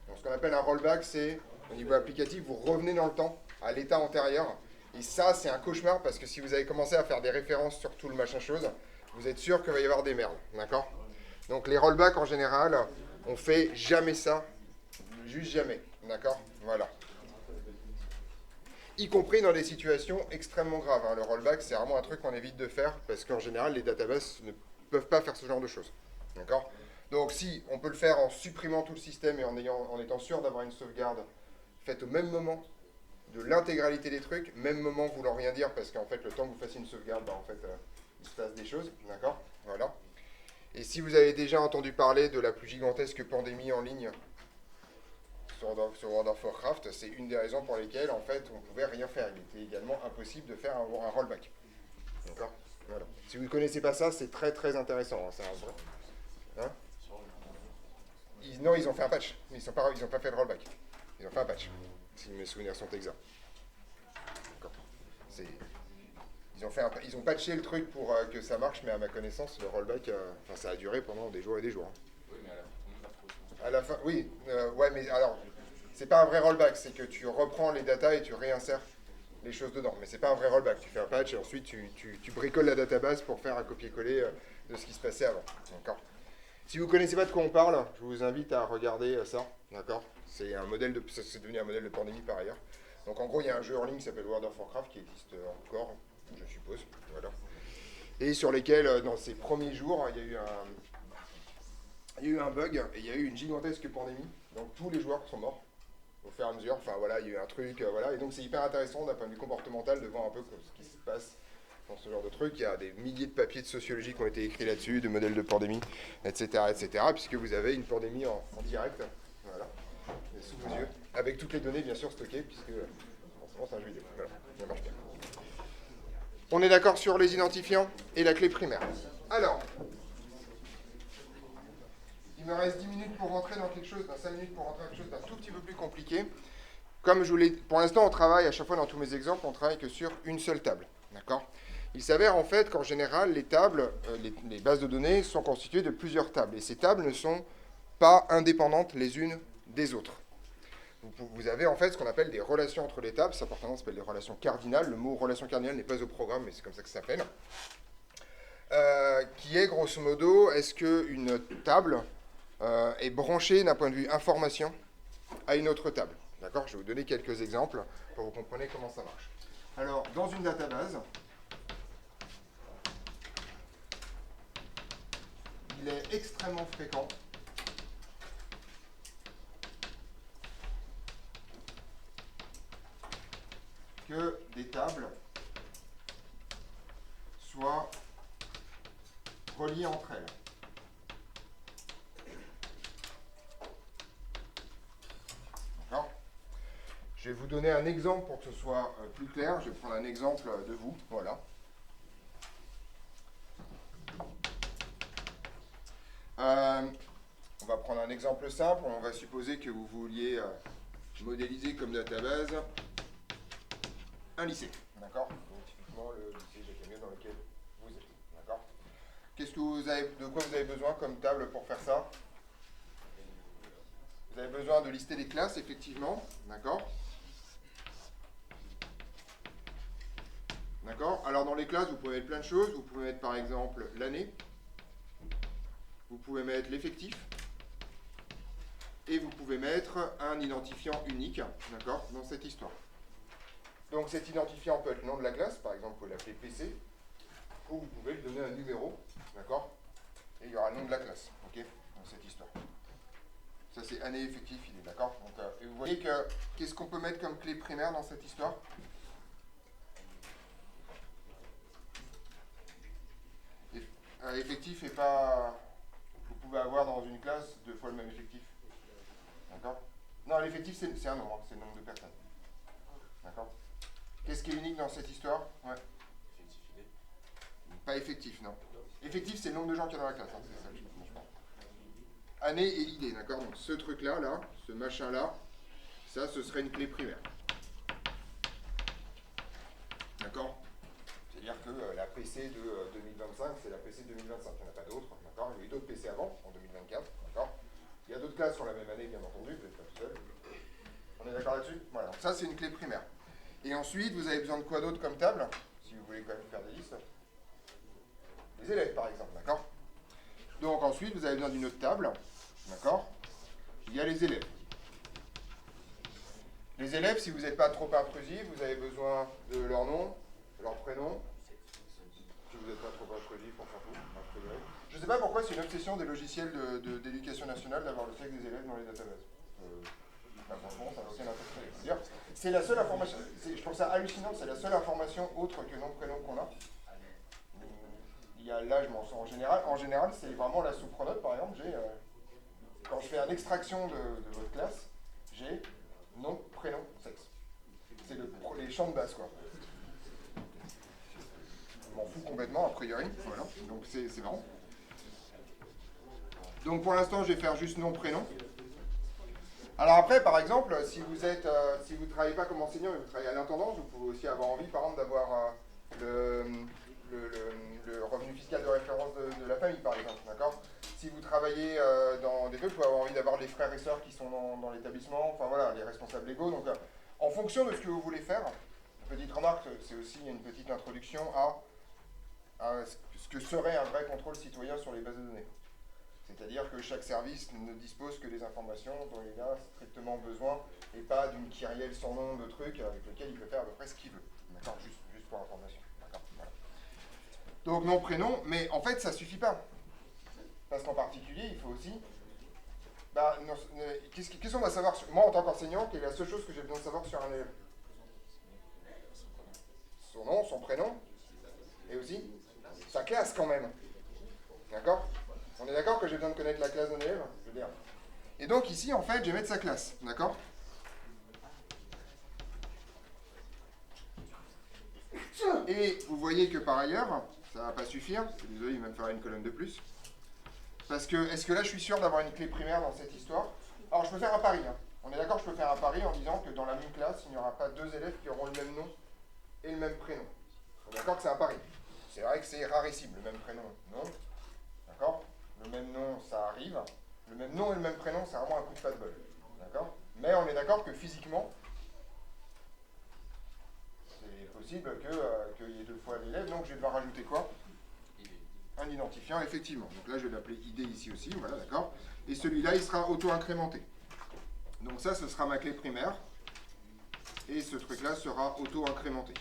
Donc ce qu'on appelle un rollback, c'est au niveau applicatif, vous revenez dans le temps, à l'état antérieur, et ça c'est un cauchemar parce que si vous avez commencé à faire des références sur tout le machin chose, vous êtes sûr qu'il va y avoir des merdes, d'accord? Donc les rollbacks en général, on fait jamais ça, juste jamais, d'accord? Voilà. Y compris dans des situations extrêmement graves. Hein. Le rollback, c'est vraiment un truc qu'on évite de faire parce qu'en général, les databases ne peuvent pas faire ce genre de choses. D'accord? Donc, si on peut le faire en supprimant tout le système et en étant sûr d'avoir une sauvegarde faite au même moment de l'intégralité des trucs, même moment voulant rien dire parce qu'en fait, le temps que vous fassiez une sauvegarde, bah, en fait, il se passe des choses. D'accord? Voilà. Et si vous avez déjà entendu parler de la plus gigantesque pandémie en ligne sur World of Warcraft, c'est une des raisons pour lesquelles en fait on ne pouvait rien faire. Il était également impossible de faire un rollback. D'accord. Voilà. Si vous ne connaissez pas ça, c'est très très intéressant. Hein. C'est un vrai. Hein, non, ils ont fait un patch. Mais ils n'ont pas fait le rollback. Ils ont fait un patch. Si mes souvenirs sont exacts. D'accord. Ils ont patché le truc pour que ça marche, mais à ma connaissance, le rollback, ça a duré pendant des jours et des jours. Hein. Oui, mais à la fin, oui. Ouais, mais alors, c'est pas un vrai rollback, c'est que tu reprends les datas et tu réinsères les choses dedans. Mais c'est pas un vrai rollback. Tu fais un patch et ensuite tu bricoles la database pour faire un copier-coller de ce qui se passait avant. D'accord. Si vous ne connaissez pas de quoi on parle, je vous invite à regarder ça. D'accord. C'est devenu un modèle de pandémie par ailleurs. Donc en gros, il y a un jeu en ligne qui s'appelle World of Warcraft qui existe encore, je suppose. Voilà. Et sur lesquels, dans ces premiers jours, il y a eu un bug et il y a eu une gigantesque pandémie. Donc tous les joueurs sont morts au fur et à mesure. Enfin voilà, il y a eu un truc, voilà. Et donc c'est hyper intéressant d'un point de vue comportemental de voir un peu ce qui se passe dans ce genre de truc. Il y a des milliers de papiers de sociologie qui ont été écrits là-dessus, de modèles de pandémie, etc., etc. Puisque vous avez une pandémie en direct, voilà, sous vos yeux, avec toutes les données bien sûr stockées, puisque en ce moment c'est un jeu vidéo. Voilà, ça marche bien. On est d'accord sur les identifiants et la clé primaire. Alors, il me reste 10 minutes pour rentrer dans quelque chose, 5 minutes pour rentrer dans quelque chose d'un tout petit peu plus compliqué. Comme je vous l'ai... Pour l'instant, on travaille, à chaque fois dans tous mes exemples, on travaille que sur une seule table. D'accord ? Il s'avère en fait qu'en général, les tables, les bases de données sont constituées de plusieurs tables. Et ces tables ne sont pas indépendantes les unes des autres. Vous avez en fait ce qu'on appelle des relations entre les tables. Ça s'appelle des relations cardinales. Le mot relation cardinale n'est pas au programme, mais c'est comme ça que ça s'appelle. Qui est grosso modo, est-ce qu'une table est branchée d'un point de vue information à une autre table. D'accord ? Je vais vous donner quelques exemples pour que vous compreniez comment ça marche. Alors, dans une database, il est extrêmement fréquent que des tables soient reliées entre elles. D'accord ? Je vais vous donner un exemple pour que ce soit plus clair. Je vais prendre un exemple de vous. Voilà. On va prendre un exemple simple. On va supposer que vous vouliez modéliser comme database un lycée. D'accord ? Donc, typiquement le lycée Jacques-Amiot dans lequel vous êtes. D'accord ? De quoi vous avez besoin comme table pour faire ça ? Vous avez besoin de lister les classes, effectivement. D'accord ? D'accord ? Alors, dans les classes, vous pouvez mettre plein de choses. Vous pouvez mettre, par exemple, l'année. Vous pouvez mettre l'effectif. Et vous pouvez mettre un identifiant unique, d'accord, dans cette histoire. Donc, cet identifiant peut être le nom de la classe. Par exemple, vous pouvez l'appeler PC. Ou vous pouvez lui donner un numéro, d'accord ? Et il y aura le nom de la classe, ok, dans cette histoire. Ça, c'est année, effectif, il est d'accord ? Donc, et vous voyez que, qu'est-ce qu'on peut mettre comme clé primaire dans cette histoire ? Effectif et pas... Vous pouvez avoir dans une classe 2 fois le même effectif. D'accord ? Non, l'effectif, c'est un nombre, hein, c'est le nombre de personnes. D'accord ? Qu'est-ce qui est unique dans cette histoire ? Ouais. Pas effectif, non. Effectif, c'est le nombre de gens qu'il y a dans la classe, hein, c'est ça que je pense. Année et idée, d'accord ? Donc ce truc-là, là, ce machin-là, ça, ce serait une clé primaire. D'accord ? C'est-à-dire que la PC de 2025, c'est la PC de 2025. Il n'y en a pas d'autres, d'accord ? Il y a eu d'autres PC avant, en 2024, d'accord ? Il y a d'autres classes sur la même année, bien entendu, vous n'êtes pas tout seul. On est d'accord là-dessus ? Voilà, donc ça, c'est une clé primaire. Et ensuite, vous avez besoin de quoi d'autre comme table ? Si vous voulez quand même faire des listes. Les élèves, par exemple, d'accord ? Donc ensuite, vous avez besoin d'une autre table, d'accord ? Il y a les élèves. Les élèves, si vous n'êtes pas trop intrusif, vous avez besoin de leur nom, de leur prénom. Si vous n'êtes pas trop intrusif, on s'en fout, a priori. Je ne sais pas pourquoi c'est une obsession des logiciels d'éducation nationale d'avoir le sexe des élèves dans les databases. Franchement, ça n'a aucun intérêt. C'est la seule information, je trouve ça hallucinant, c'est la seule information autre que nom, prénom qu'on a. Il y a l'âge, mais en général. En général, c'est vraiment la sous-pronote, par exemple. Quand je fais une extraction de votre classe, j'ai nom, prénom, sexe. C'est les champs de base, quoi. Je m'en fous complètement, a priori. Voilà, donc c'est marrant. Donc pour l'instant, je vais faire juste nom, prénom. Alors après, par exemple, si vous ne travaillez pas comme enseignant, mais vous travaillez à l'intendance, vous pouvez aussi avoir envie, par exemple, d'avoir le revenu fiscal de référence de la famille, par exemple, d'accord ? Si vous travaillez dans des trucs, vous pouvez avoir envie d'avoir des frères et sœurs qui sont dans l'établissement, enfin voilà, les responsables légaux. Donc, en fonction de ce que vous voulez faire, petite remarque, c'est aussi une petite introduction à ce que serait un vrai contrôle citoyen sur les bases de données. C'est-à-dire que chaque service ne dispose que des informations dont il a strictement besoin et pas d'une kyrielle sans nom de trucs avec lequel il peut faire à peu près ce qu'il veut. D'accord ? Juste pour information. D'accord ? Voilà. Donc nom, prénom, mais en fait ça ne suffit pas. Parce qu'en particulier, il faut aussi... qu'est-ce qu'on va savoir sur... Moi, en tant qu'enseignant, quelle est la seule chose que j'ai besoin de savoir sur un élève ? Son nom, son prénom, et aussi sa classe quand même. D'accord ? On est d'accord que j'ai besoin de connaître la classe d'un élève ? Je veux dire. Et donc ici, en fait, je vais mettre sa classe. D'accord ? Et vous voyez que par ailleurs, ça ne va pas suffire. Désolé, il va me faire une colonne de plus. Parce que, est-ce que là, je suis sûr d'avoir une clé primaire dans cette histoire ? Alors, je peux faire un pari. Hein. On est d'accord, je peux faire un pari en disant que dans la même classe, il n'y aura pas 2 élèves qui auront le même nom et le même prénom. On est d'accord que c'est un pari. C'est vrai que c'est rarissime, le même prénom, non ? D'accord ? Le même nom, ça arrive. Le même nom et le même prénom, c'est vraiment un coup de pas de bol. D'accord ? Mais on est d'accord que physiquement, c'est possible qu'il y ait 2 fois l'élève, donc je vais devoir rajouter quoi ? Un identifiant, effectivement. Donc là, je vais l'appeler ID ici aussi, voilà, d'accord ? Et celui-là, il sera auto-incrémenté. Donc ça, ce sera ma clé primaire. Et ce truc-là sera auto-incrémenté.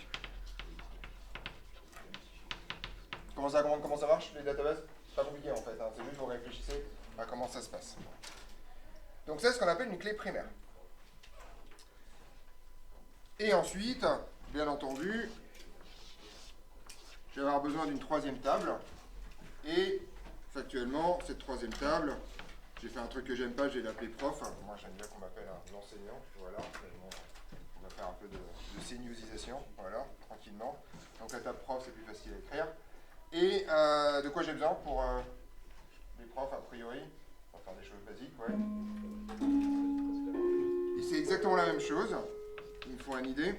Comment ça marche, les databases ? C'est pas compliqué, en fait. Hein. C'est juste vous réfléchissez à comment ça se passe. Donc c'est ce qu'on appelle une clé primaire. Et ensuite, bien entendu, je vais avoir besoin d'une troisième table. Et factuellement, cette troisième table, j'ai fait un truc que j'aime pas, j'ai l'appelé prof. Moi, j'aime bien qu'on m'appelle un enseignant. Voilà, on va faire un peu de seniusisation, voilà, tranquillement. Donc la table prof, c'est plus facile à écrire. Et de quoi j'ai besoin pour les profs, a priori? On va faire des choses basiques, ouais. Et c'est exactement la même chose. Il me faut un ID,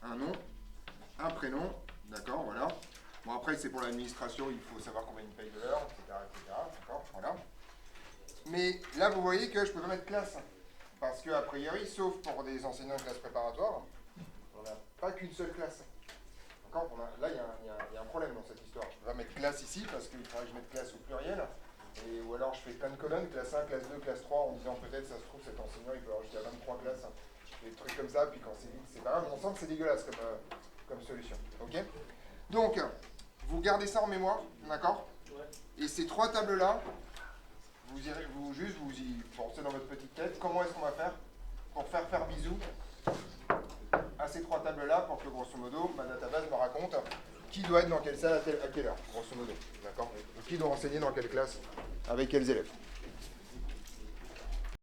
un nom, un prénom, d'accord, voilà. Bon, après, c'est pour l'administration, il faut savoir combien ils payent de l'heure, etc., d'accord, voilà. Mais là, vous voyez que je peux pas mettre classe. Parce qu'a priori, sauf pour des enseignants de classe préparatoire, on n'a pas qu'une seule classe. D'accord, là, il y a un problème dans cette histoire. Je ne peux pas mettre classe ici, parce qu'il faudrait que je mette classe au pluriel. Ou alors, je fais plein de colonnes, classe 1, classe 2, classe 3, en disant peut-être, ça se trouve, cet enseignant, il peut avoir jusqu'à 23 classes. Des trucs comme ça, puis quand c'est vite, c'est pas grave. On sent que c'est dégueulasse comme solution. Ok? Donc, vous gardez ça en mémoire, d'accord? Et ces trois tables-là, vous y pensez dans votre petite tête, comment est-ce qu'on va faire pour faire bisous à ces trois tables-là pour que, grosso modo, ma database me raconte qui doit être dans quelle salle à quelle heure, grosso modo, d'accord? Ou qui doit enseigner dans quelle classe, avec quels élèves.